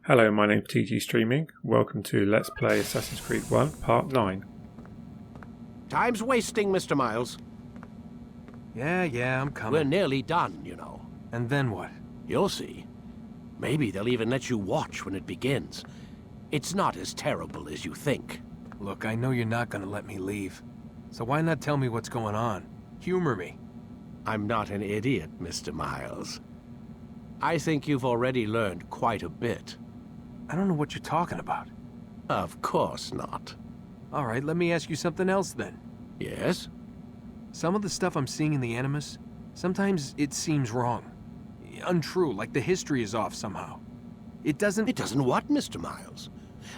Hello, my name's TG Streaming. Welcome to Let's Play Assassin's Creed 1, Part 9. Time's wasting, Mr. Miles. Yeah, I'm coming. We're nearly done, you know. And then what? You'll see. Maybe they'll even let you watch when it begins. It's not as terrible as you think. Look, I know you're not gonna let me leave. So why not tell me what's going on? Humor me. I'm not an idiot, Mr. Miles. I think you've already learned quite a bit. I don't know what you're talking about. Of course not. All right, let me ask you something else then. Yes? Some of the stuff I'm seeing in the Animus, sometimes it seems wrong. Untrue, like the history is off somehow. It doesn't what, Mr. Miles?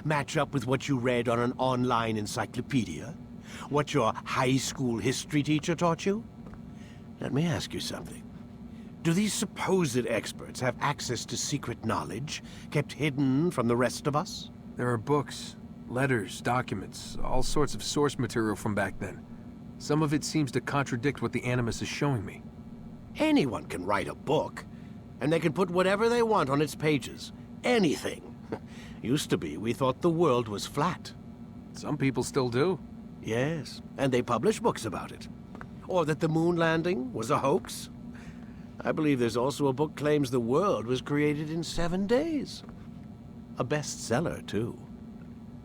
Match up with what you read on an online encyclopedia? What your high school history teacher taught you? Let me ask you something. Do these supposed experts have access to secret knowledge kept hidden from the rest of us? There are books, letters, documents, all sorts of source material from back then. Some of it seems to contradict what the Animus is showing me. Anyone can write a book, and they can put whatever they want on its pages. Anything. Used to be, we thought the world was flat. Some people still do. Yes, and they publish books about it. Or that the moon landing was a hoax. I believe there's also a book claims the world was created in 7 days. A bestseller, too.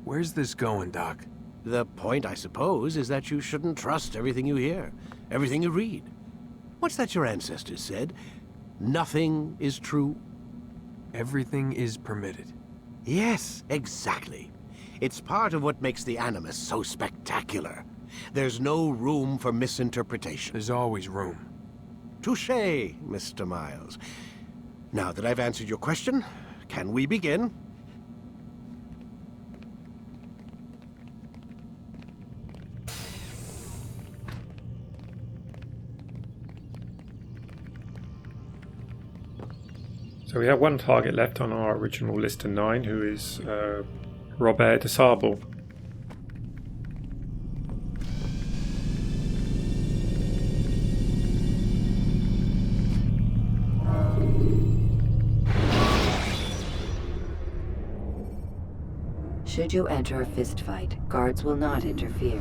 Where's this going, Doc? The point, I suppose, is that you shouldn't trust everything you hear, everything you read. What's that your ancestors said? Nothing is true? Everything is permitted. Yes, exactly. It's part of what makes the Animus so spectacular. There's no room for misinterpretation. There's always room. Touché, Mr. Miles. Now that I've answered your question, can we begin? So we have one target left on our original list of 9, who is Robert de Sablé. Should you enter a fistfight, guards will not interfere.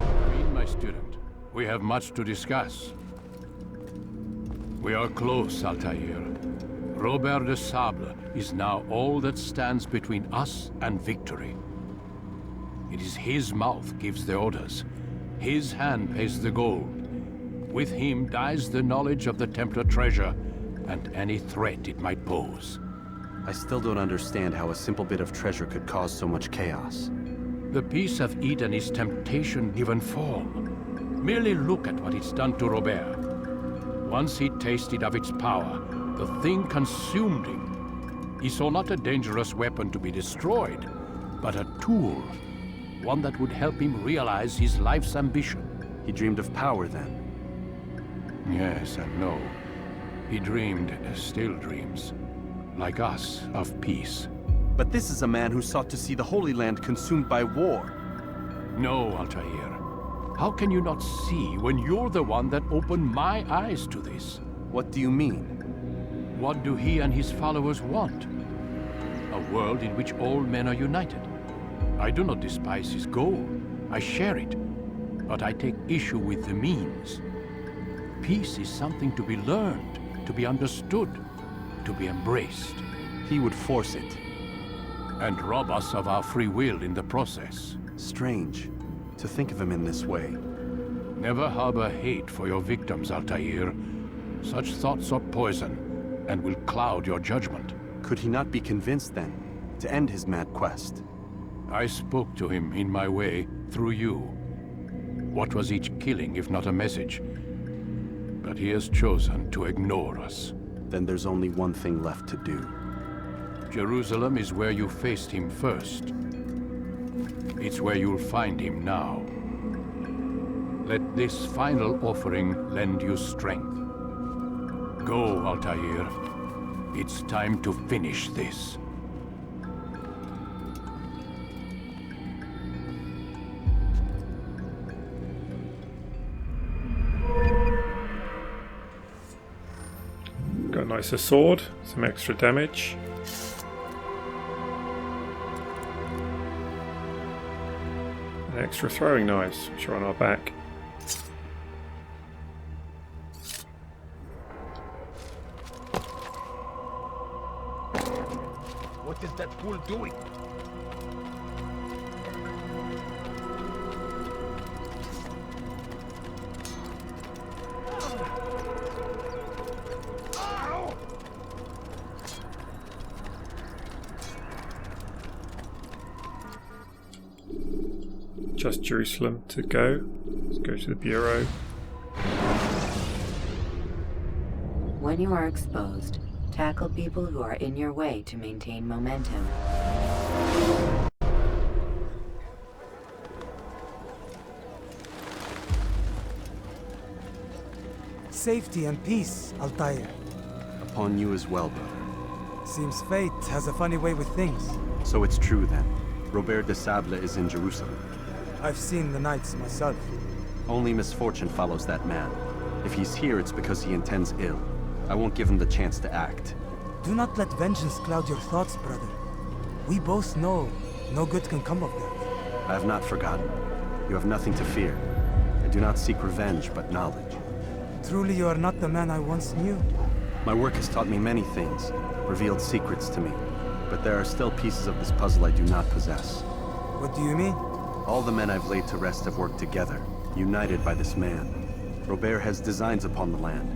Read, my student. We have much to discuss. We are close, Altaïr. Robert de Sablé is now all that stands between us and victory. It is his mouth gives the orders. His hand pays the gold. With him dies the knowledge of the Templar treasure and any threat it might pose. I still don't understand how a simple bit of treasure could cause so much chaos. The Peace of Eden is temptation given form. Merely look at what it's done to Robert. Once he tasted of its power, the thing consumed him. He saw not a dangerous weapon to be destroyed, but a tool. One that would help him realize his life's ambition. He dreamed of power then? Yes and no. He dreamed, still dreams. Like us, of peace. But this is a man who sought to see the Holy Land consumed by war. No, Altaïr. How can you not see when you're the one that opened my eyes to this? What do you mean? What do he and his followers want? A world in which all men are united. I do not despise his goal. I share it. But I take issue with the means. Peace is something to be learned, to be understood, to be embraced. He would force it. And rob us of our free will in the process. Strange, to think of him in this way. Never harbor hate for your victims, Altaïr. Such thoughts are poison, and will cloud your judgment. Could he not be convinced then, to end his mad quest? I spoke to him in my way, through you. What was each killing if not a message? But he has chosen to ignore us. Then there's only one thing left to do. Jerusalem is where you faced him first. It's where you'll find him now. Let this final offering lend you strength. Go, Altaïr. It's time to finish this. Got a nicer sword, some extra damage. And extra throwing knives, which are on our back. What is that fool doing? Just Jerusalem to go. Let's go to the Bureau. When you are exposed, tackle people who are in your way to maintain momentum. Safety and peace, Altaïr. Upon you as well, brother. Seems fate has a funny way with things. So it's true then. Robert de Sablé is in Jerusalem. I've seen the knights myself. Only misfortune follows that man. If he's here, it's because he intends ill. I won't give him the chance to act. Do not let vengeance cloud your thoughts, brother. We both know no good can come of that. I have not forgotten. You have nothing to fear. I do not seek revenge, but knowledge. Truly, you are not the man I once knew. My work has taught me many things, revealed secrets to me. But there are still pieces of this puzzle I do not possess. What do you mean? All the men I've laid to rest have worked together, united by this man. Robert has designs upon the land.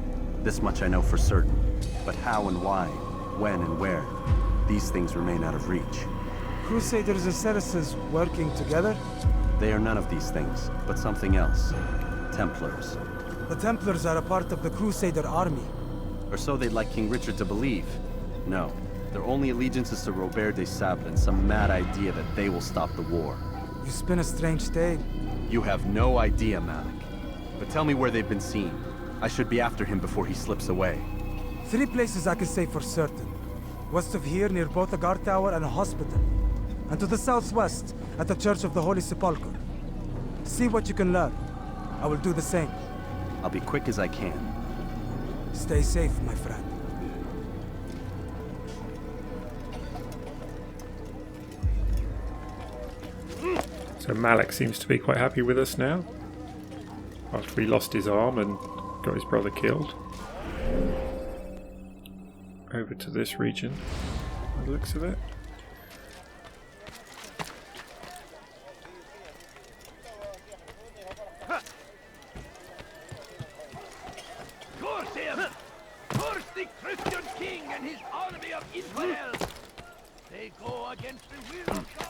This much I know for certain. But how and why, when and where, these things remain out of reach. Crusaders and Saracens working together? They are none of these things, but something else. Templars. The Templars are a part of the Crusader army. Or so they'd like King Richard to believe. No, their only allegiance is to Robert de Sablé and some mad idea that they will stop the war. You spin a strange tale. You have no idea, Malik. But tell me where they've been seen. I should be after him before he slips away. 3 places I can say for certain. West of here, near both a guard tower and a hospital. And to the southwest, at the Church of the Holy Sepulchre. See what you can learn. I will do the same. I'll be quick as I can. Stay safe, my friend. So Malik seems to be quite happy with us now. After he lost his arm and got his brother killed. Over to this region, by the looks of it. Curse him! Curse the Christian king and his army of Israel! They go against the will of God!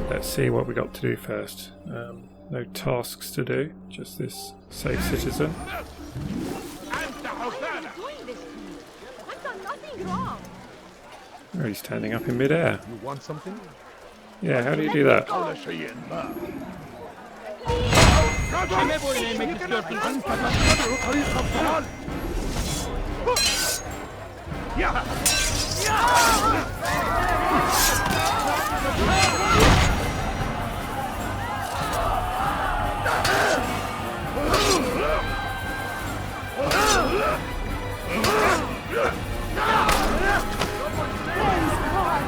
Let's see what we got to do first. No tasks to do, just this save citizen. Oh, he's standing up in midair. You want something? Yeah, how do you do that?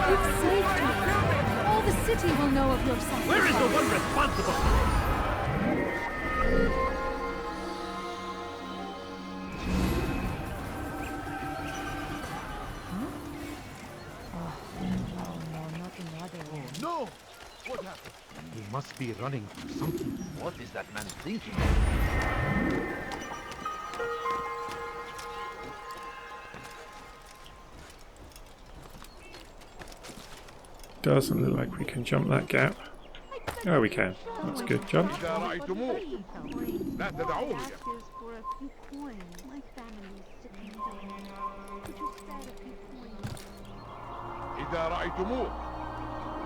You've saved me. All the city will know of your sacrifice. Where is the one responsible? No! What happened? He must be running from something. What is that man thinking? Doesn't look like we can jump that gap. Oh, we can. That's a good jump. إذا رأيتموه لا تدعوه. إذا رأيتموه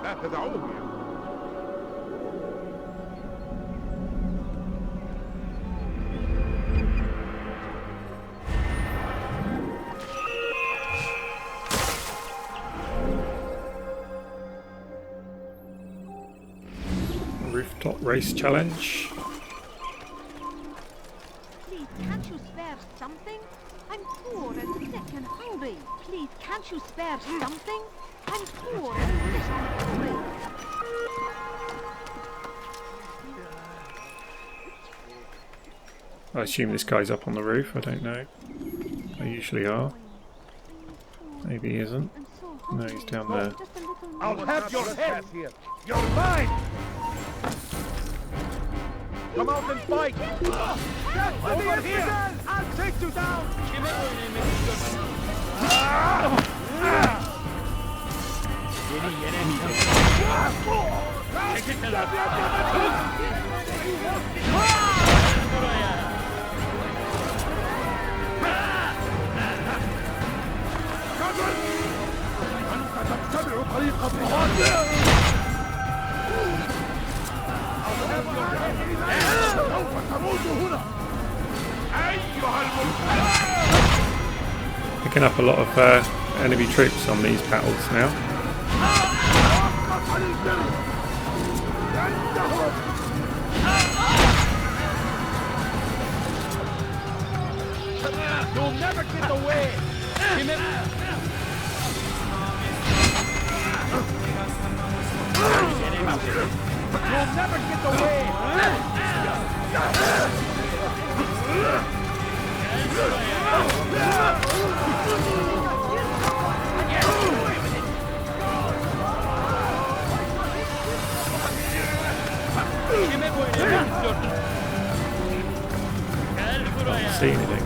لا تدعوه يا Rooftop race challenge. Please, can't you spare something? I'm poor and sick and hungry. Please, can't you spare something? I'm poor and sick and hungry. I assume this guy's up on the roof. I don't know. They usually are. Maybe he isn't. No, he's down there. I'll have your head here. You're mine. Come out and fight. Over here. I'll take you down. تتبع طريق الضغط. سوف تموت هنا أيها المنحل. Picking up a lot of enemy troops on these battles now. You'll never get away. You'll never get away! Can't see anything.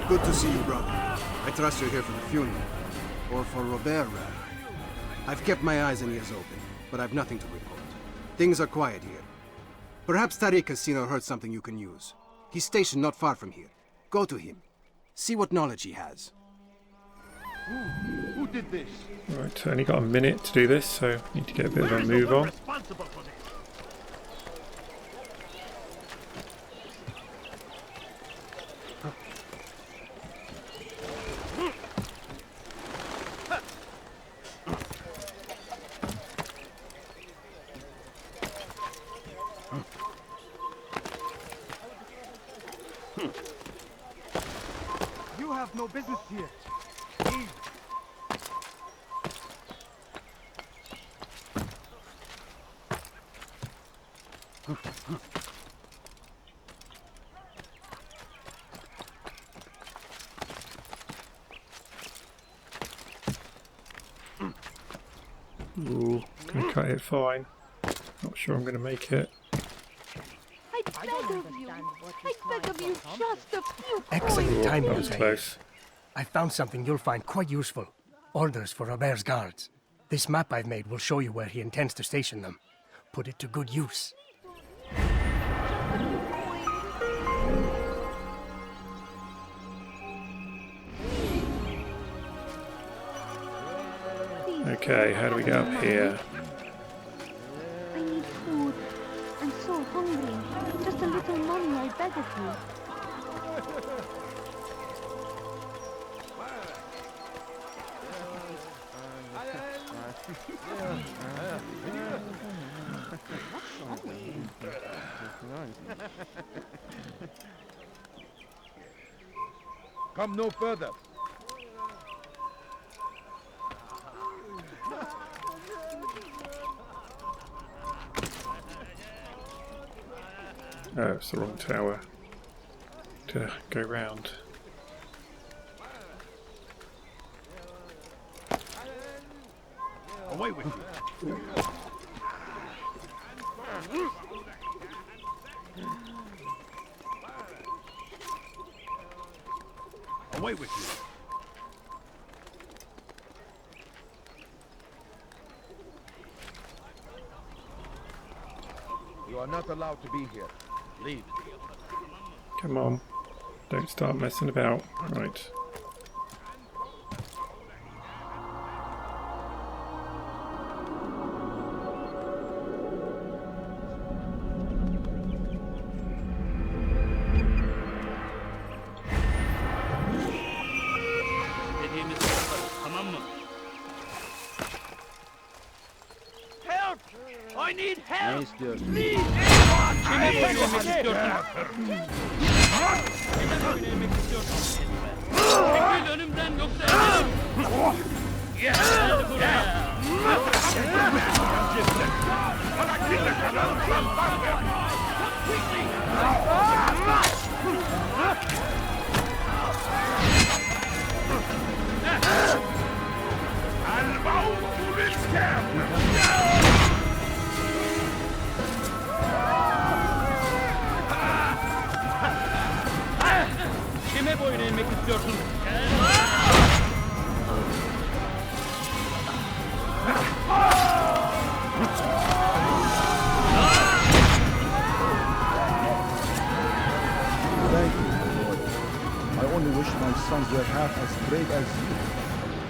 Good to see you, brother. I trust you're here for the funeral. Or for Robert, rather. I've kept my eyes and ears open, but I've nothing to report. Things are quiet here. Perhaps Tariq has seen or heard something you can use. He's stationed not far from here. Go to him. See what knowledge he has. Who did this? Right, only got a minute to do this, so need to get a bit of a move on. Responsible for this? You have no business here. Leave. Ooh, gonna cut it fine. Not sure I'm gonna make it. I beg of you. I beg of you just a few Excellent Ooh, timing, that was Altaïr. close. I found something you'll find quite useful. Orders for Robert's guards. This map I've made will show you where he intends to station them. Put it to good use. Okay, how do we get up here? I need food. I'm so hungry. Just a little money, I beg of you. Come no further. Oh, it's the wrong tower to go round. Away with you. Away with you. You are not allowed to be here. Leave. Come on. Don't start messing about. Right. Help! I need help! istiyorsun? Please! Kime oynamak istiyorsun? Kime oynamak istiyorsun? Çekil önümden yoksa gel buraya. Kime boyun eğmek istiyorsun? Thank you, my lord. I only wish my sons were half as brave as you.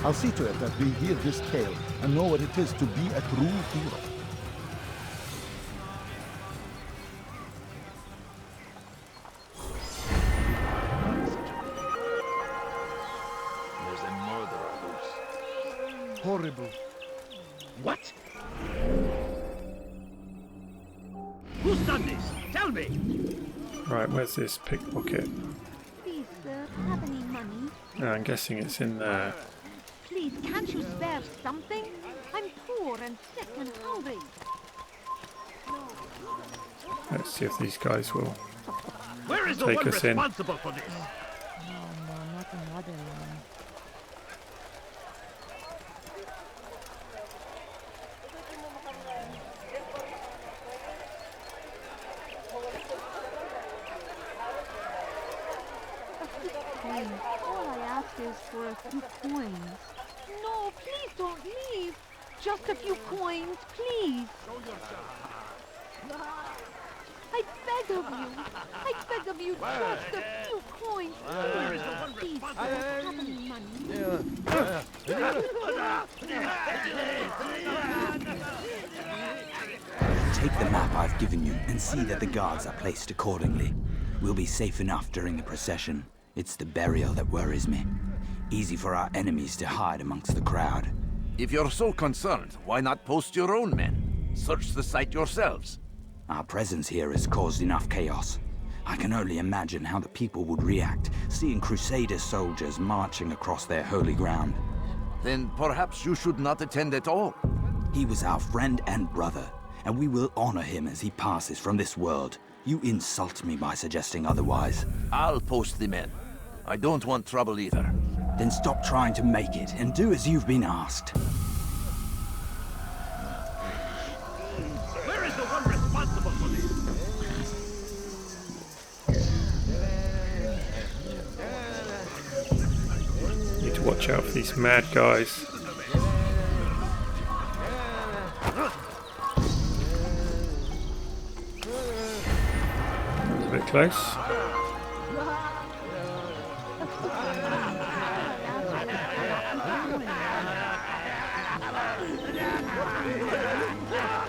I'll see to it that we hear this tale and know what it is to be a true hero. There's a murderer loose. Horrible. What? Who's done this? Tell me! Right, where's this pickpocket? Please, sir, have any money? I'm guessing it's in there. Please, can't you spare something? I'm poor and sick and hungry. Let's see if these guys will Where is the take one us in. responsible for this? No, not another one. All I ask is for a few coins. No, please don't leave. Just a few coins, please. I beg of you. I beg of you, just a few coins, please. Please, have any money? Take the map I've given you and see that the guards are placed accordingly. We'll be safe enough during the procession. It's the burial that worries me. Easy for our enemies to hide amongst the crowd. If you're so concerned, why not post your own men? Search the site yourselves. Our presence here has caused enough chaos. I can only imagine how the people would react, seeing Crusader soldiers marching across their holy ground. Then perhaps you should not attend at all. He was our friend and brother, and we will honor him as he passes from this world. You insult me by suggesting otherwise. I'll post the men. I don't want trouble either. Then stop trying to make it and do as you've been asked. Where is the one responsible for this? Need to watch out for these mad guys. A bit close.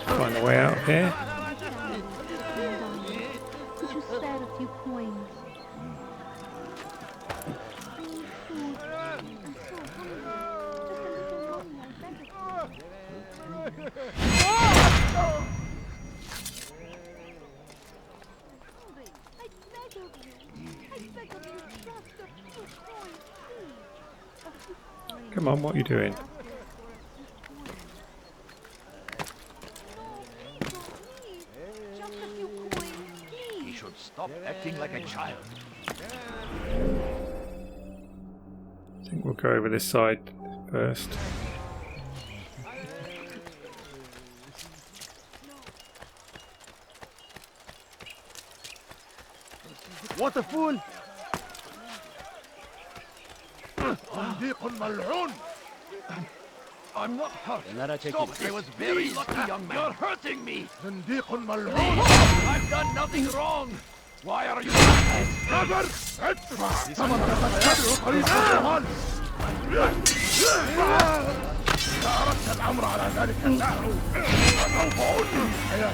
Find a way out here. Could you spare a few coins? Come on, what are you doing? He should stop acting like a child. I think we'll go over this side first. What a fool! I'm not hurt. Stop! I was very lucky, young man. You're hurting me. I've done nothing wrong. Why are you? أردت الأمر على ذلك النهر فسوف أنهي الحياة.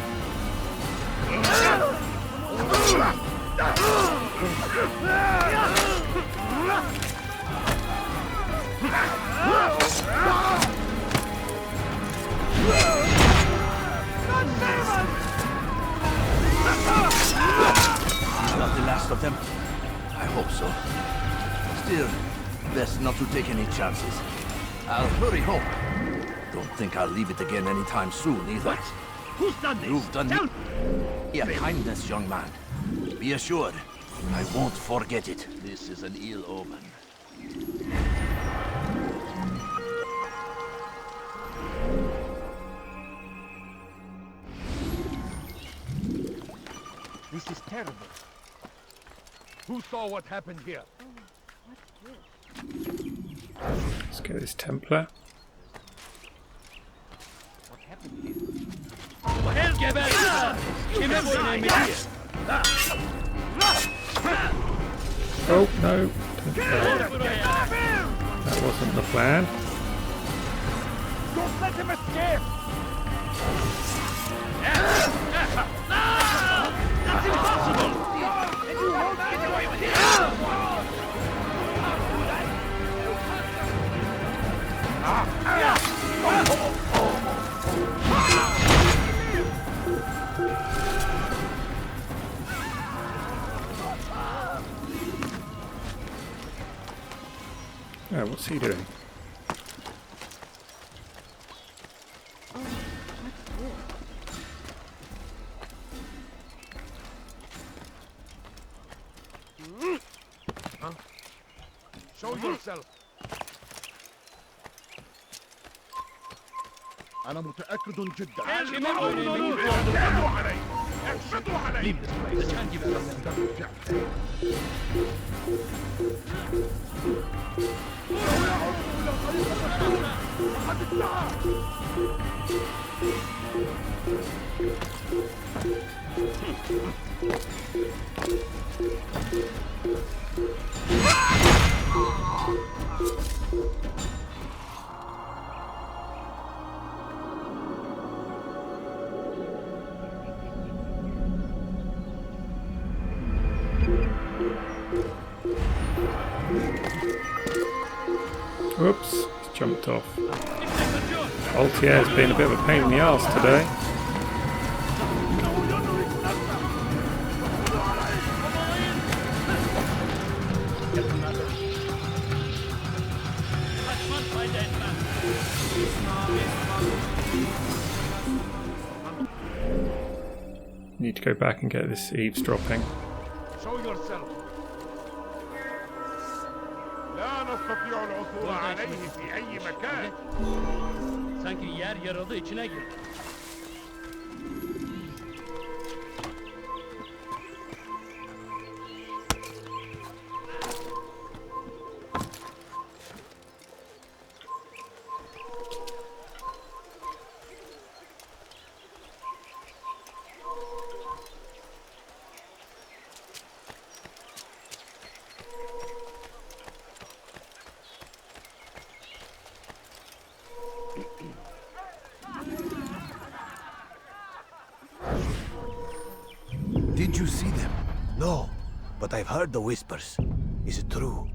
Not the last of them. I hope so. Still, best not to take any chances. I'll hurry home. Don't think I'll leave it again anytime soon, either. What? Who's done this? You've done me a kindness, young man. Be assured, I won't forget it. This is an ill omen. This is terrible. Who saw what happened here? Let's get this Templar. What happened here? Oh no! That wasn't the plan. Don't let him escape! That's impossible! And you won't get away with it! Oh, what's he doing? Show yourself. أنا متأكد جدا. Leave this place. I can't give it Whoops, he's jumped off. Altaïr has been a bit of a pain in the arse today. Need to go back and get this eavesdropping. Show yourself. لا نستطيع العثور عليه في أي مكان. Sanki yer yarıldı, içine gir. Did you see them? No, but I've heard the whispers. Is it true?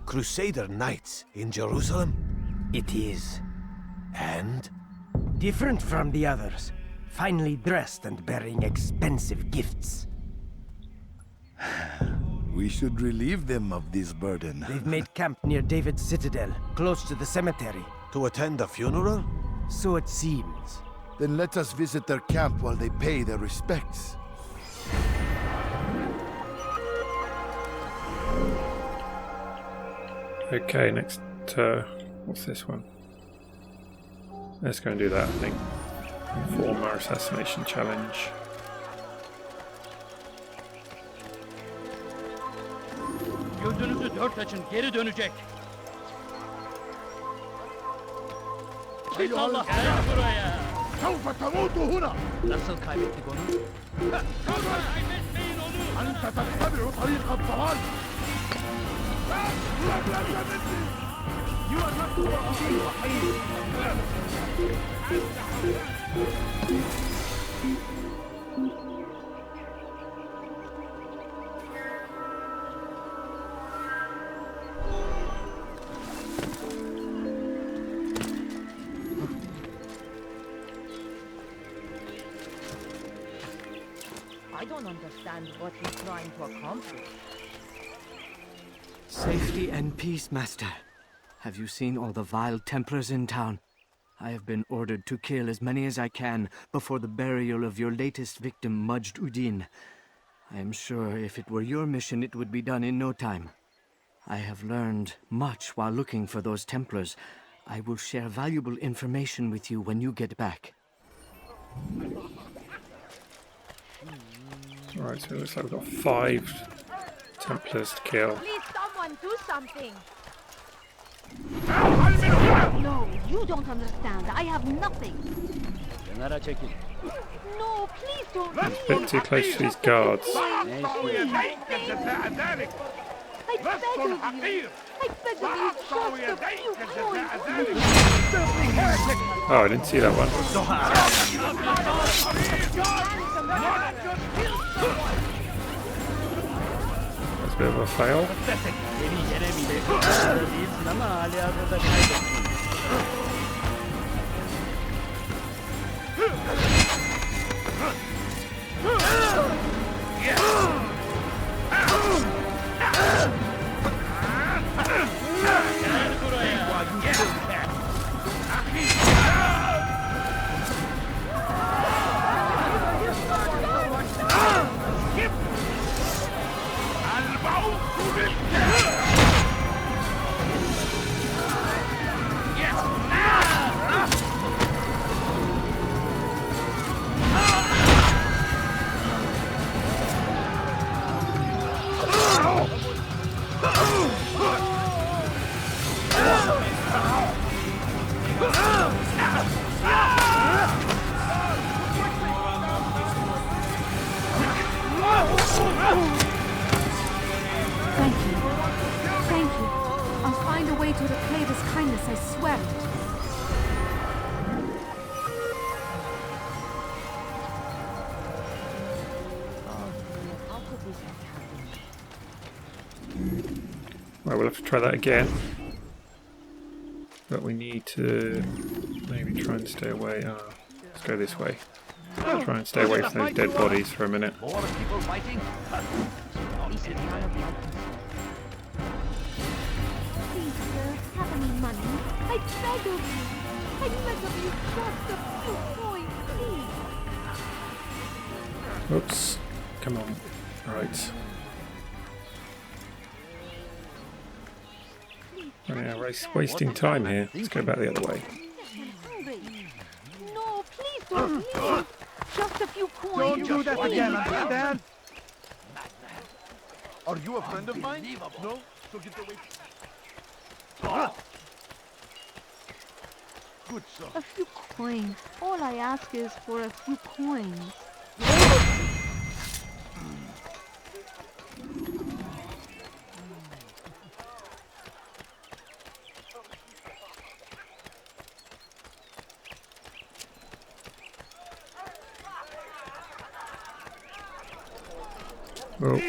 Crusader knights in Jerusalem? It is. And? Different from the others. Finely dressed and bearing expensive gifts. We should relieve them of this burden. They've made camp near David's citadel, close to the cemetery. To attend a funeral? So it seems. Then let us visit their camp while they pay their respects. Okay, next, what's this one? Let's go and do that, I think. Informer assassination challenge. Gözünüzü dört açın, geri dönecek. Pis Allah, gel buraya. سوف تموت هنا. Nasıl kaybettik onu? Kaybetmeyin onu. أنت تتبع طريق الضلال. You are not the I don't understand what he's trying to accomplish. Safety and peace, Master. Have you seen all the vile Templars in town? I have been ordered to kill as many as I can before the burial of your latest victim, Majd Addin. I am sure if it were your mission, it would be done in no time. I have learned much while looking for those Templars. I will share valuable information with you when you get back. Alright, so it looks like we've got 5 Templars to kill. Please, someone do something. No, you don't understand. I have nothing. Kenara çekil. No, please don't. It's a bit too close to these guards. I beg of you. I beg of you, just a few coins. Oh, I didn't see that one. That's a bit of a fail. Thank you. I'll find a way to repay this kindness, I swear it. How could this have happened? Right, we'll have to try that again. But we need to maybe try and stay away. Let's go this way. Try and stay away from those dead bodies for a minute. More people fighting? This is none of my concern. Please, sir, have any money? I beg of you. I beg of you, just a few coins, please. Oops. Come on. Right. Oh, yeah, we're wasting time here. Let's go back the other way. No, please don't leave. Just a few coins. Don't do that please. again, understand? Are you a friend of mine? No? So get away. Good son. A few coins. All I ask is for a few coins. Well,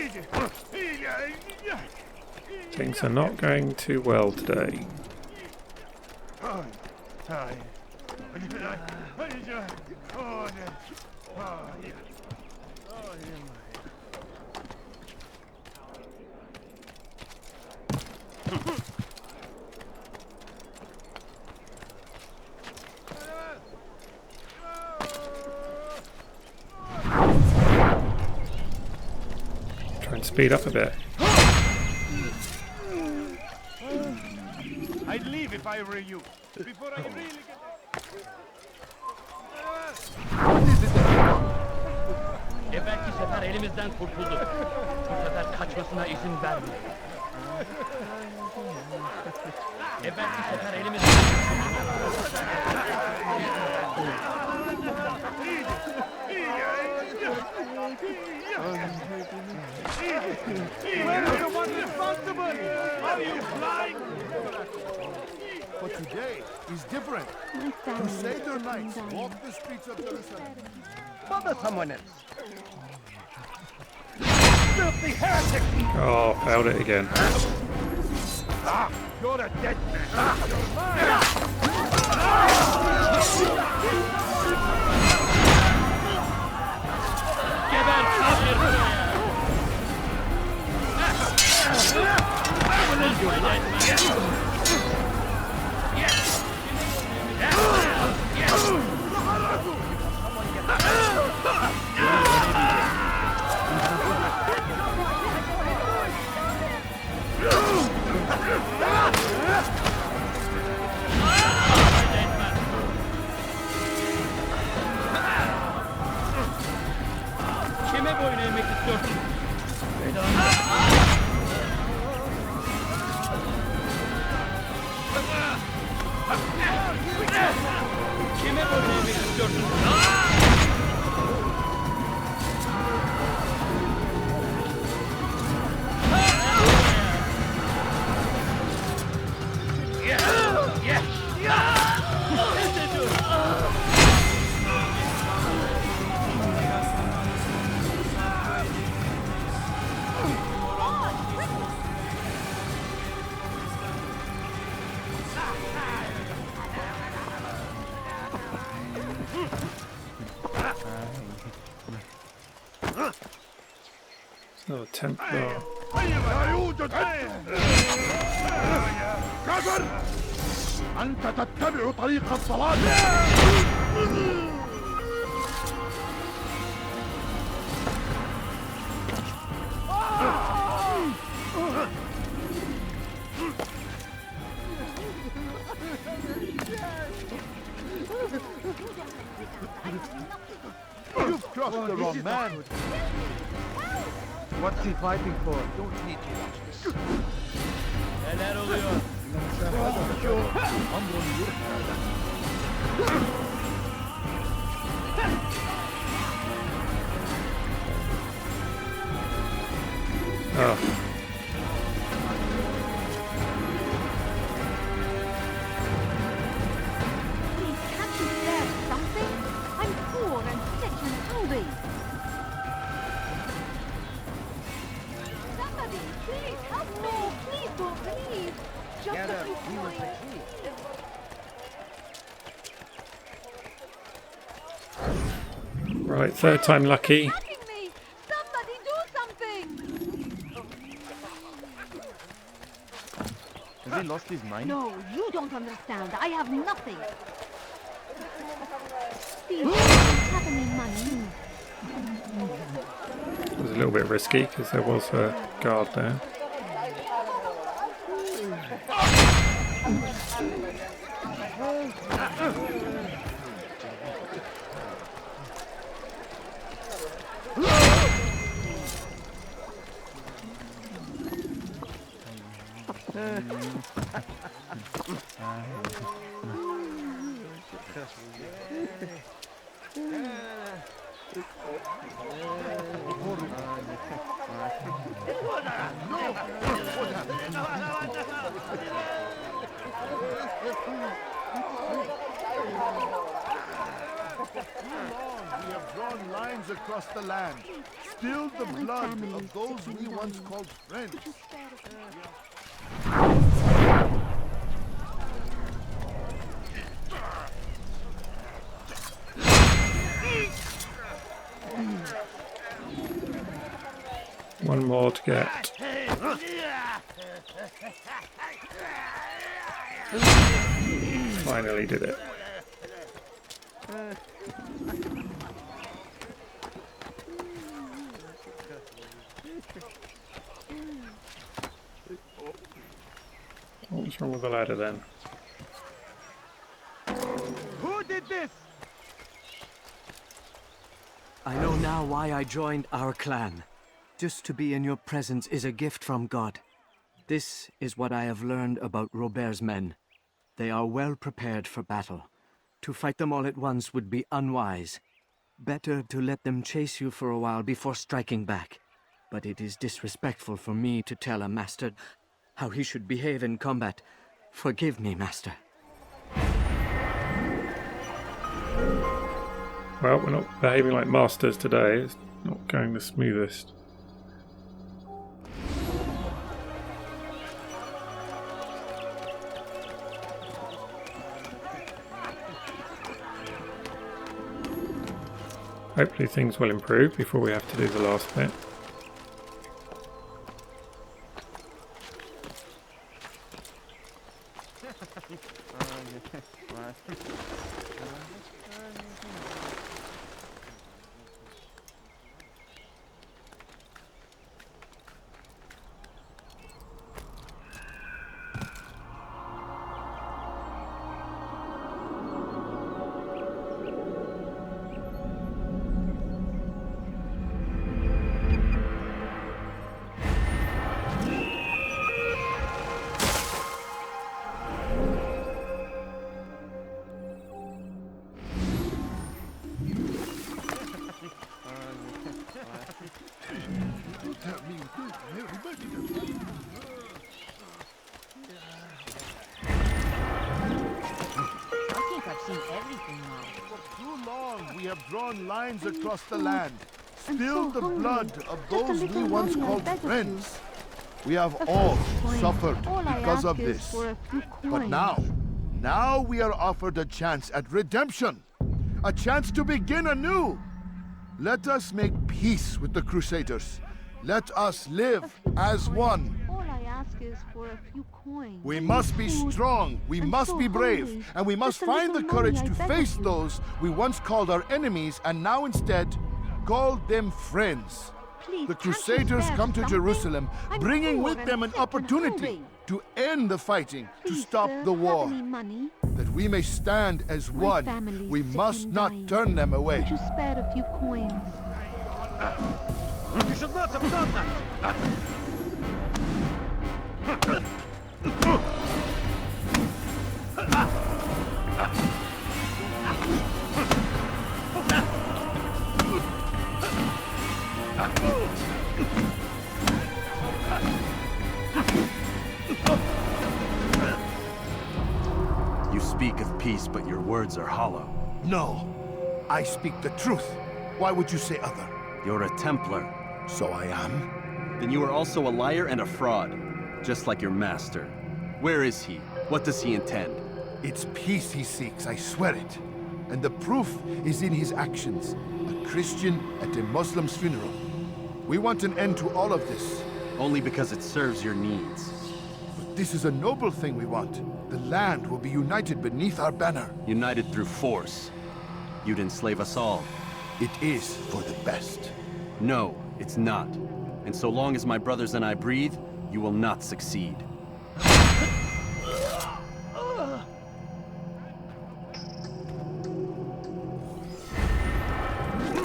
things are not going too well today. Try and speed up a bit. I'd leave if I were you. Before I really get... Evvelki sefer elimizden kurtuldu. Bu sefer kaçmasına izin vermeyin. Where is the one responsible? Are you blind? But today is different. Crusader knights walk the streets of Jerusalem. Bother someone else. Filthy heretic! Oh, failed it again. Ah, you're a dead man. Kime boyun eğmek istiyorsun? Kime boyun eğmek istiyorsun? No Templar. لا يوجد كفر! أنت تتبع طريق الضلال! You've crossed the wrong man. What's he fighting for? Don't need to watch this. Neler oluyor? Oh. Can't you spare something? I'm poor and sick and hungry. Somebody, please help me. Please don't leave. Just a few points. Right, third time lucky. Attacking me. Somebody do something. Has he lost his mind? No, you don't understand. I have nothing. Please, don't have any money. It was a little bit risky because there was a guard there. We have drawn lines across the land, spilled the blood of those we once called friends. One more to get. Finally did it. What was wrong with the ladder then? Who did this? I know now why I joined our clan. Just to be in your presence is a gift from God. This is what I have learned about Robert's men. They are well prepared for battle. To fight them all at once would be unwise. Better to let them chase you for a while before striking back. But it is disrespectful for me to tell a master how he should behave in combat. Forgive me, master. Well, we're not behaving like masters today. It's not going the smoothest. Hopefully things will improve before we have to do the last bit. We have drawn lines across the land, spilled the blood of those we once called friends. We have all suffered because of this. But now we are offered a chance at redemption, a chance to begin anew. Let us make peace with the Crusaders. Let us live as one. All I ask is for a few coins. We must be strong, we must be brave, and we must find the courage to face those we once called our enemies and now instead call them friends. The Crusaders come to Jerusalem, bringing with them an opportunity to end the fighting, to stop the war. That we may stand as one, we must not turn them away. Could you spare a few coins? You should not have done that! You speak of peace, but your words are hollow. No, I speak the truth. Why would you say other? You're a Templar. So I am? Then you are also a liar and a fraud, just like your master. Where is he? What does he intend? It's peace he seeks, I swear it. And the proof is in his actions. A Christian at a Muslim's funeral. We want an end to all of this. Only because it serves your needs. But this is a noble thing we want. The land will be united beneath our banner. United through force. You'd enslave us all. It is for the best. No, it's not. And so long as my brothers and I breathe, you will not succeed.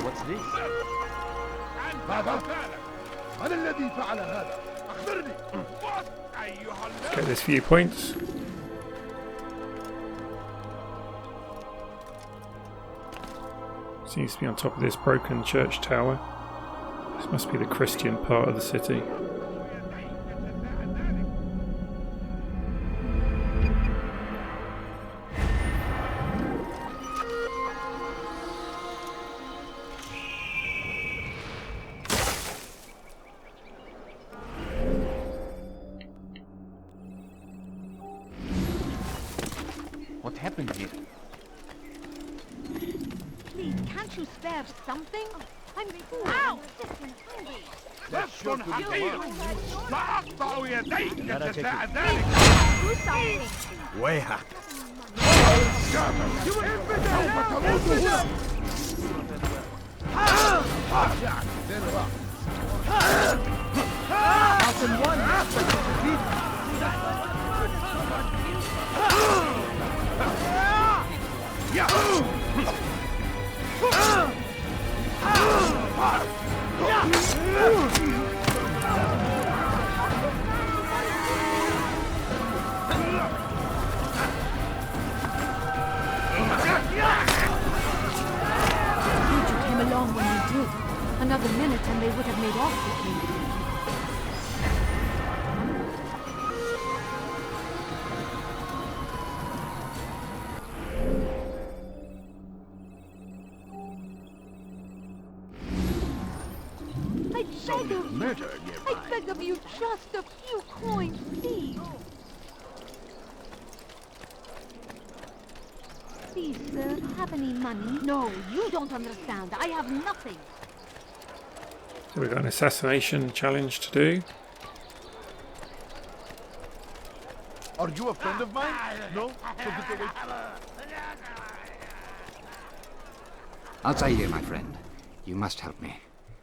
What's this? Let's get this few points. Seems to be on top of this broken church tower. This must be the Christian part of the city. What happened here? Please, can't you spare something? I'm ow! Sick and hungry. تسكن حقير سأقطع يديك جزاء ذلك. Do something. ويحك. سوف تموت. would have made off with me. I beg of you, just a few coins, please. Please, sir, have any money? No, you don't understand. I have nothing. So we've got an assassination challenge to do. Are you a friend of mine? No? So get away. Altaïr, my friend. You must help me.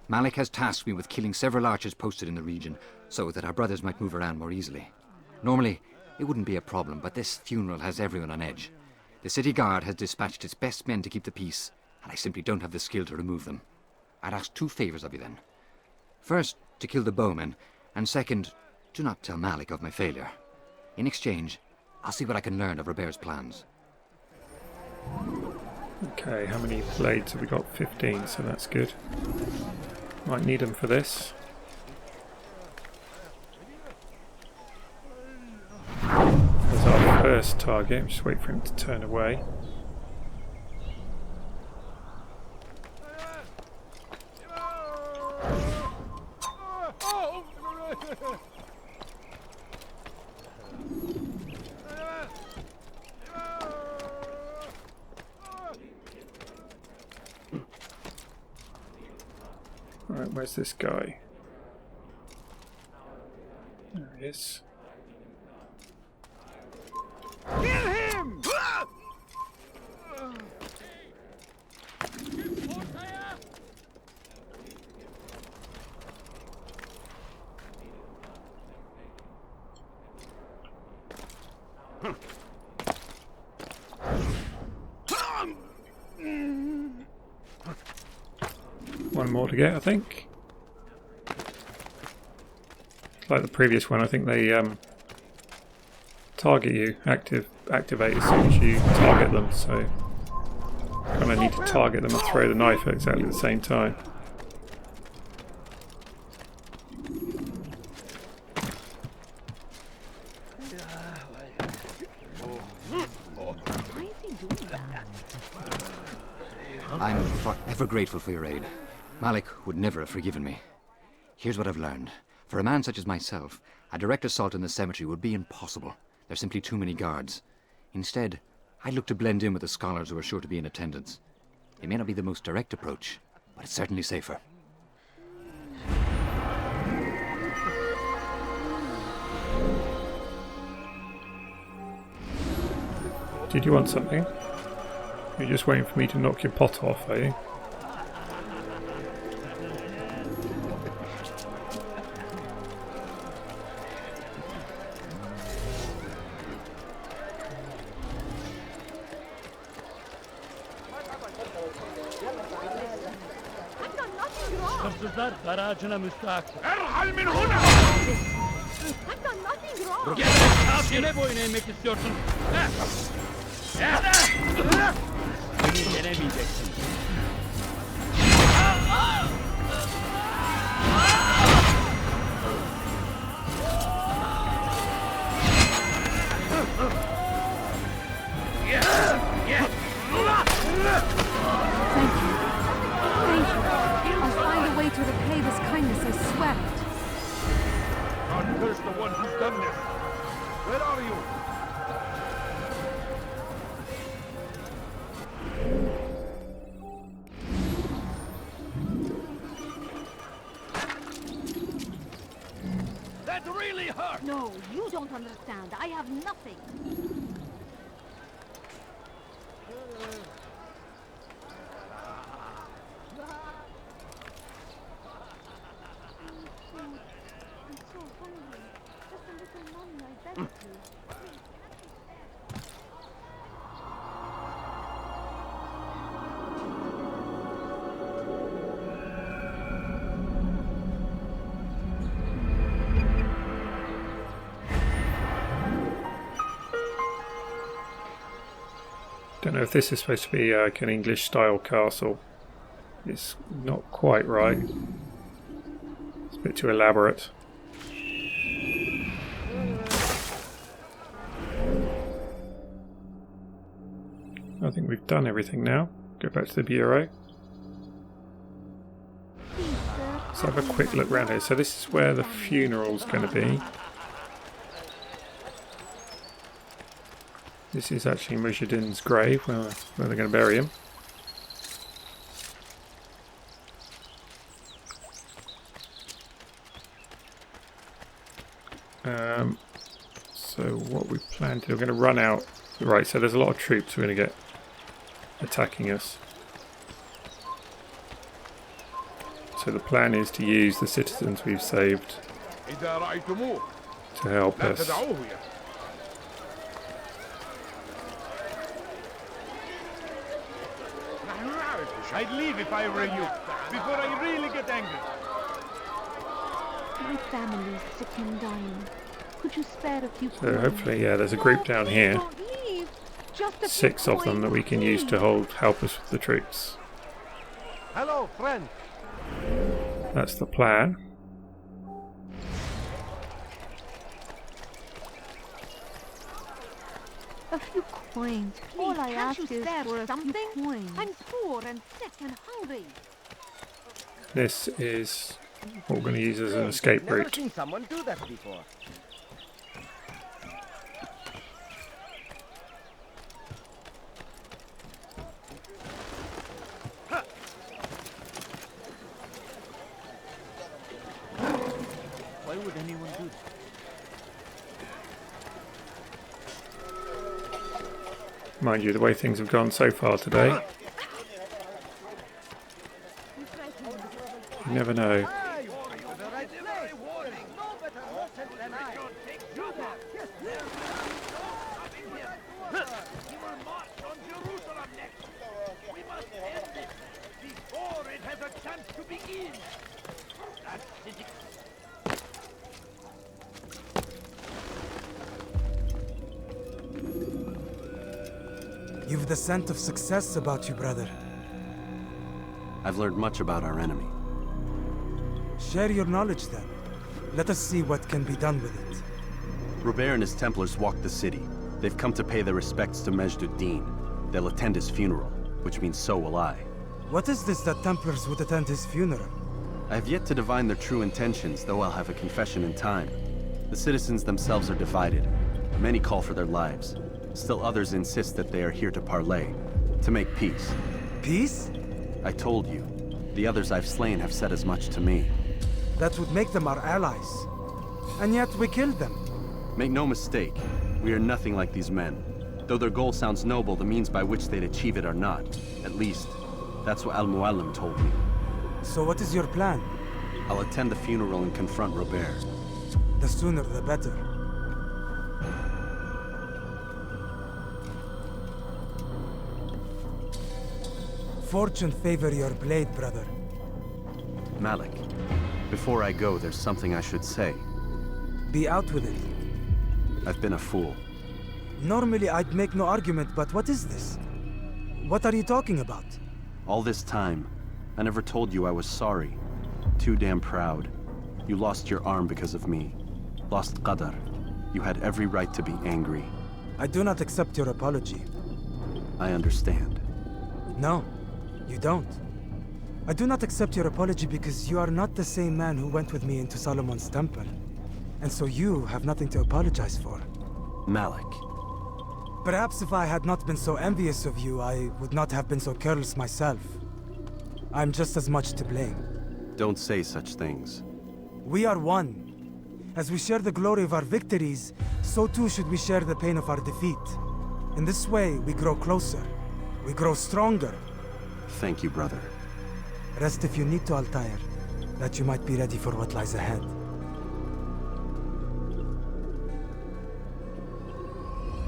Malik has tasked me with killing several archers posted in the region, so that our brothers might move around more easily. Normally, it wouldn't be a problem, but this funeral has everyone on edge. The city guard has dispatched its best men to keep the peace, and I simply don't have the skill to remove them. I'd ask 2 favors of you then. First, to kill the bowmen, and second, do not tell Malik of my failure. In exchange, I'll see what I can learn of Robert's plans. Okay, how many blades have we got? 15, so that's good. Might need them for this. There's our first target. Just wait for him to turn away. Right, where's this guy? There he is. Kill him! One more to get, I think. Like the previous one, I think they target you, activate as soon as you target them, so kind of need to target them and throw the knife at exactly the same time. I'm forever grateful for your aid. Malik would never have forgiven me. Here's what I've learned. For a man such as myself, a direct assault in the cemetery would be impossible. There's simply too many guards. Instead, I'd look to blend in with the scholars who are sure to be in attendance. It may not be the most direct approach, but it's certainly safer. Did you want something? You're just waiting for me to knock your pot off, are you? Hırsızlar garajına müstahak. Erhal min huna! Kime boyun eğmek istiyorsun? Beni yenemeyeceksin. To repay this kindness, I swear it. God curse the one who's done this. Where are you? That really hurt. No, you don't understand. I have nothing. Don't know if this is supposed to be like an English style castle. It's not quite right. a bit too elaborate. I think we've done everything now. Go back to the bureau. Let's have a quick look around here. So this is where the funeral's going to be. This is actually Majd Addin's grave, where they're going to bury him. So what we plan to do, we're going to run out. Right, so there's a lot of troops who are going to get attacking us. So the plan is to use the citizens we've saved to help us. I'd leave if I were you, before I really get angry. My family's sick and dying. Could you spare a few So hopefully, yeah, there's a group down here. 6 of them that we can use to help us with the troops. Hello, friend. That's the plan. A few coins. All I ask is for something. Coins. I'm poor and sick and hungry. This is what we're going to use as an escape route. Never seen someone do that before. Why would anyone do that? Mind you, the way things have gone so far today, you never know. You've the scent of success about you, brother. I've learned much about our enemy. Share your knowledge then. Let us see what can be done with it. Robert and his Templars walked the city. They've come to pay their respects to Majd Addin. They'll attend his funeral, which means so will I. What is this that Templars would attend his funeral? I have yet to divine their true intentions, though I'll have a confession in time. The citizens themselves are divided. Many call for their lives. Still others insist that they are here to parley, to make peace. Peace? I told you. The others I've slain have said as much to me. That would make them our allies. And yet we killed them. Make no mistake, we are nothing like these men. Though their goal sounds noble, the means by which they'd achieve it are not. At least, that's what Mualim told me. So what is your plan? I'll attend the funeral and confront Robert. The sooner the better. Fortune favor your blade, brother. Malik, before I go, there's something I should say. Be out with it. I've been a fool. Normally I'd make no argument, but what is this? What are you talking about? All this time, I never told you I was sorry. Too damn proud. You lost your arm because of me. Lost Qadar. You had every right to be angry. I do not accept your apology. I understand. No, you don't. I do not accept your apology because you are not the same man who went with me into Solomon's temple. And so you have nothing to apologize for. Malik. Perhaps if I had not been so envious of you, I would not have been so careless myself. I'm just as much to blame. Don't say such things. We are one. As we share the glory of our victories, so too should we share the pain of our defeat. In this way, we grow closer. We grow stronger. Thank you, brother. Rest if you need to, Altaïr, that you might be ready for what lies ahead.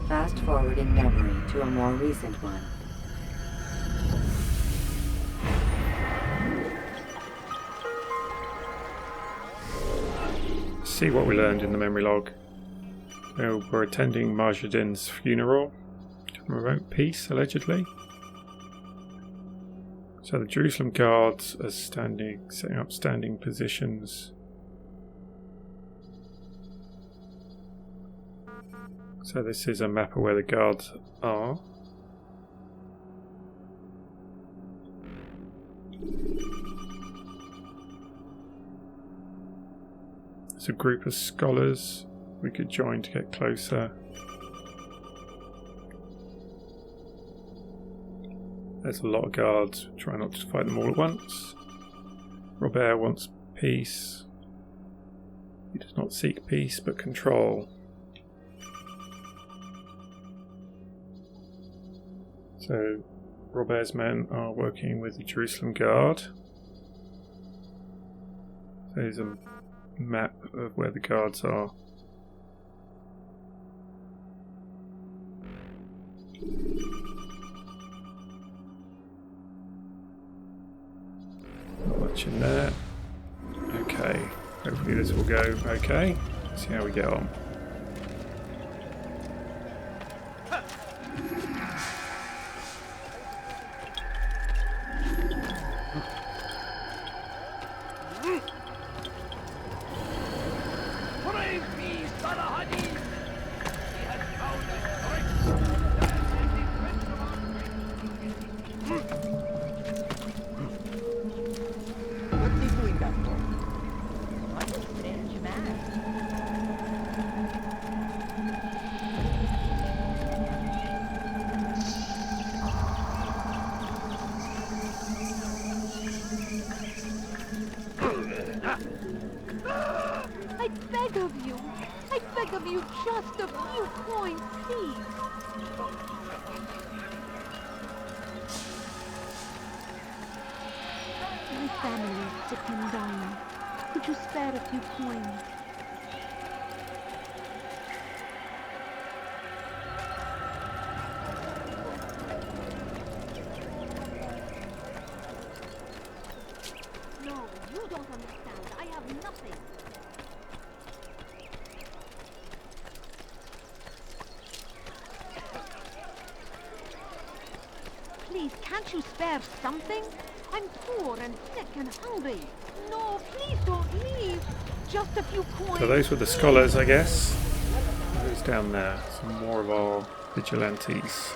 Fast forward in memory to a more recent one. See what we learned in the memory log. We're attending Majd Addin's funeral to promote peace, allegedly. So the Jerusalem guards are setting up standing positions So this is a map of where the guards are. There's a group of scholars we could join to get closer. There's a lot of guards. Try not to fight them all at once. Robert wants peace. He does not seek peace but control. So Robert's men are working with the Jerusalem Guard. So there's a map of where the guards are. Not much in there. Okay, hopefully this will go okay. See how we get on. Just a few coins, please. My family is sick and dying. Could you spare a few coins? No, you don't understand. I have nothing. Please, can't you spare something? I'm poor and sick and hungry. No, please don't leave. Just a few coins. So those were the scholars, I guess. Who's down there? Some more of our vigilantes.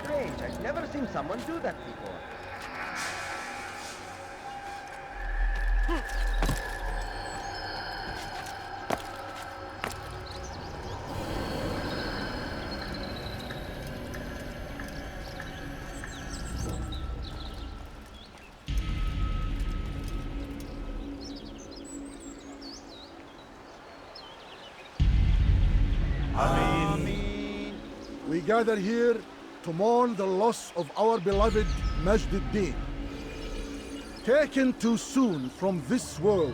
Strange, I've never seen someone do that before. We gather here to mourn the loss of our beloved Majd Addin. Taken too soon from this world.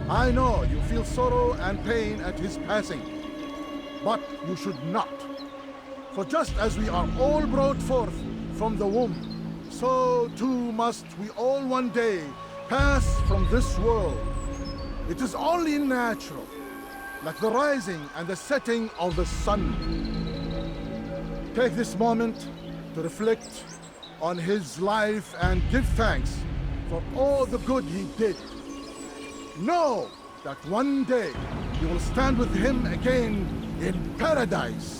I know you feel sorrow and pain at his passing, but you should not. For just as we are all brought forth from the womb, so too must we all one day pass from this world. It is only natural, like the rising and the setting of the sun. Take this moment to reflect on his life and give thanks for all the good he did. Know that one day you will stand with him again in paradise.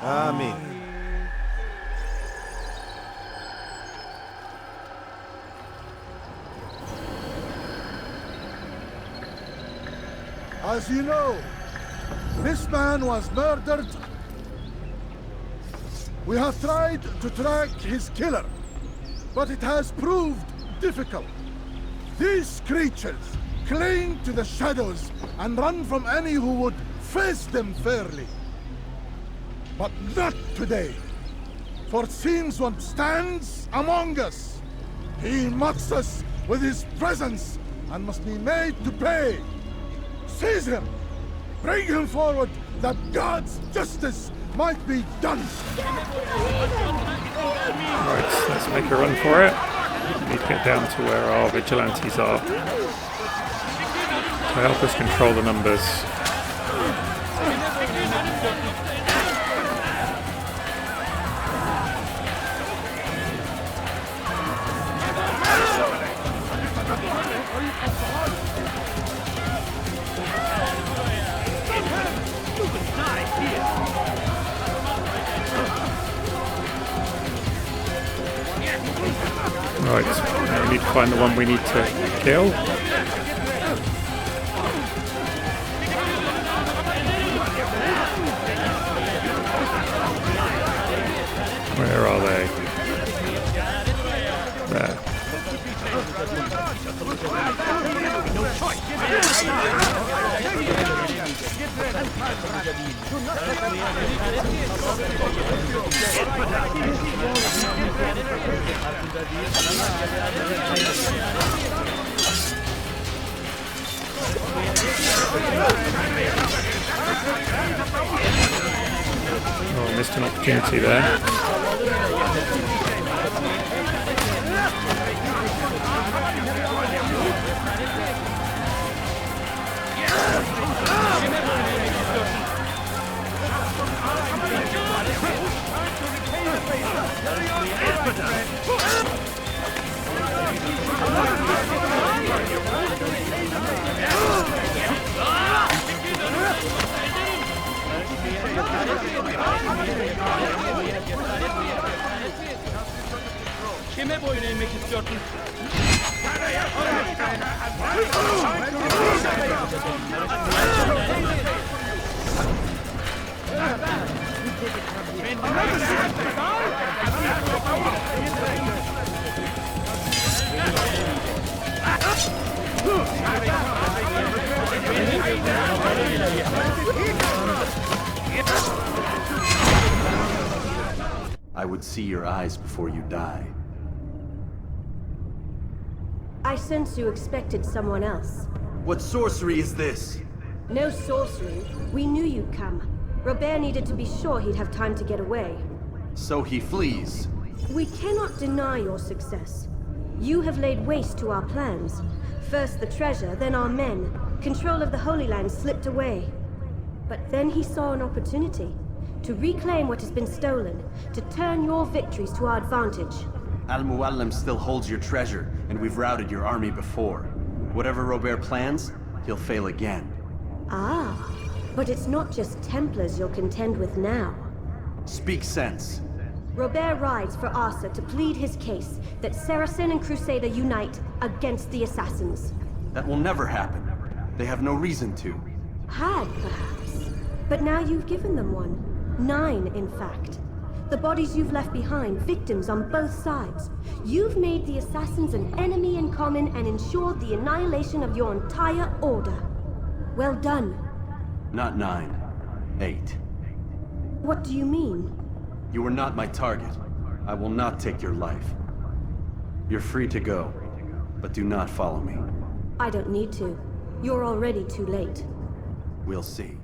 Amen. As you know, this man was murdered. We have tried to track his killer, but it has proved difficult. These creatures cling to the shadows and run from any who would face them fairly. But not today, for it seems one stands among us. He mocks us with his presence and must be made to pay. Seize him! Bring him forward that God's justice might be done! Right, let's Let's make a run for it. We need to get down to where our vigilantes are to help us control the numbers. Right, now we need to find the one we need to kill. Where are they? There. Oh, missed an opportunity there. Kime boyun eğmek istiyorsun? I would see your eyes before you die. I sense you expected someone else. What sorcery is this? No sorcery. We knew you'd come. Robert needed to be sure he'd have time to get away. So he flees. We cannot deny your success. You have laid waste to our plans. First the treasure, then our men. Control of the Holy Land slipped away. But then he saw an opportunity to reclaim what has been stolen, to turn your victories to our advantage. Mualim still holds your treasure, and we've routed your army before. Whatever Robert plans, he'll fail again. Ah, but it's not just Templars you'll contend with now. Speak sense. Robert rides for Arsa to plead his case that Saracen and Crusader unite against the Assassins. That will never happen. They have no reason to. Had, perhaps. But now you've given them one. 9, in fact. The bodies you've left behind, victims on both sides. You've made the Assassins an enemy in common and ensured the annihilation of your entire order. Well done. Not 9. 8. What do you mean? You are not my target. I will not take your life. You're free to go, but do not follow me. I don't need to. You're already too late. We'll see.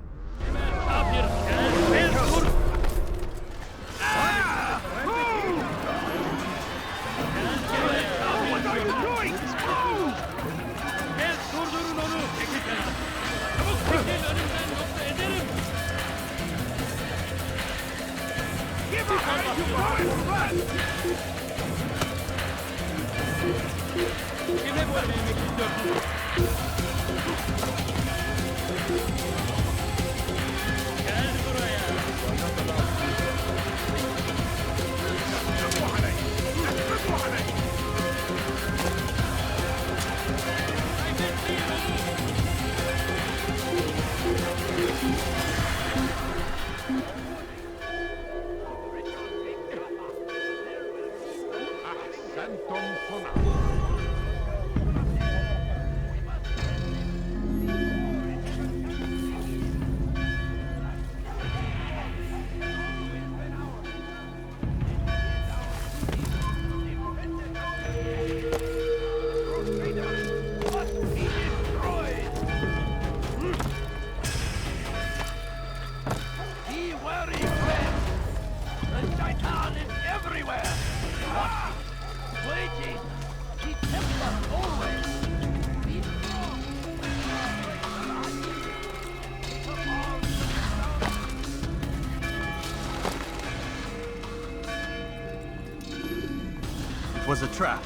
It was a trap.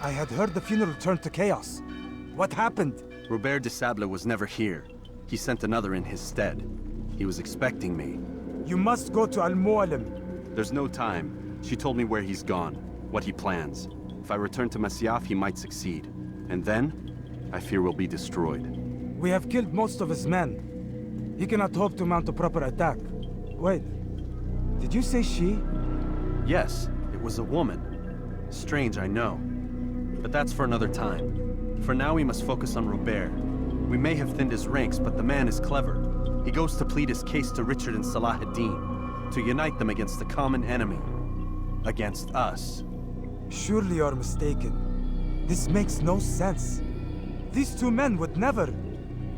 I had heard the funeral turned to chaos. What happened? Robert de Sablé was never here. He sent another in his stead. He was expecting me. You must go to Mualim. There's no time. She told me where he's gone, what he plans. If I return to Masyaf, he might succeed. And then, I fear we'll be destroyed. We have killed most of his men. He cannot hope to mount a proper attack. Wait, did you say she? Yes, it was a woman. Strange, I know. But that's for another time. For now, we must focus on Robert. We may have thinned his ranks, but the man is clever. He goes to plead his case to Richard and Salah ad-Din, to unite them against the common enemy. Against us. Surely you're mistaken. This makes no sense. These two men would never...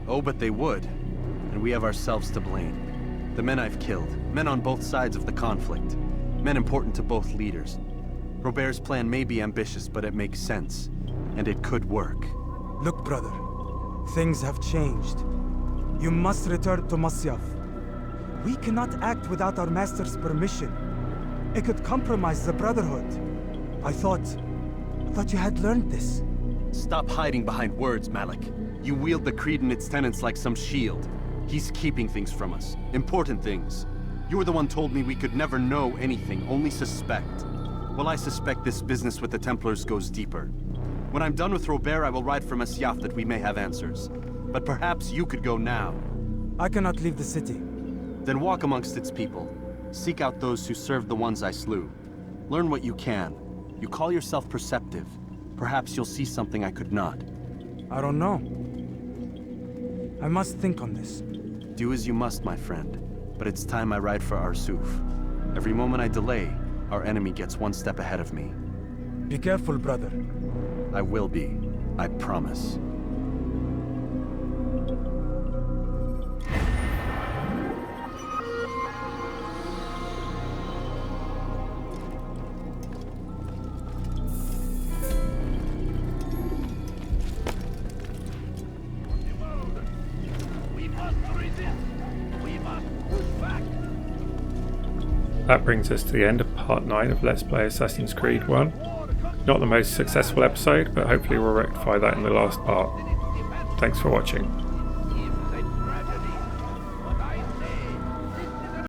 Oh, but they would. And we have ourselves to blame. The men I've killed, men on both sides of the conflict, men important to both leaders. Robert's plan may be ambitious, but it makes sense. And it could work. Look, brother. Things have changed. You must return to Masyaf. We cannot act without our master's permission. It could compromise the Brotherhood. I thought you had learned this. Stop hiding behind words, Malik. You wield the creed and its tenets like some shield. He's keeping things from us. Important things. You were the one told me we could never know anything, only suspect. Well, I suspect this business with the Templars goes deeper. When I'm done with Robert, I will ride for Masyaf that we may have answers. But perhaps you could go now. I cannot leave the city. Then walk amongst its people. Seek out those who served the ones I slew. Learn what you can. You call yourself perceptive. Perhaps you'll see something I could not. I don't know. I must think on this. Do as you must, my friend. But it's time I ride for Arsuf. Every moment I delay, our enemy gets one step ahead of me. Be careful, brother. I will be. I promise. That brings us to the end of part 9 of Let's Play Assassin's Creed 1. Not the most successful episode, but hopefully we'll rectify that in the last part. Thanks for watching.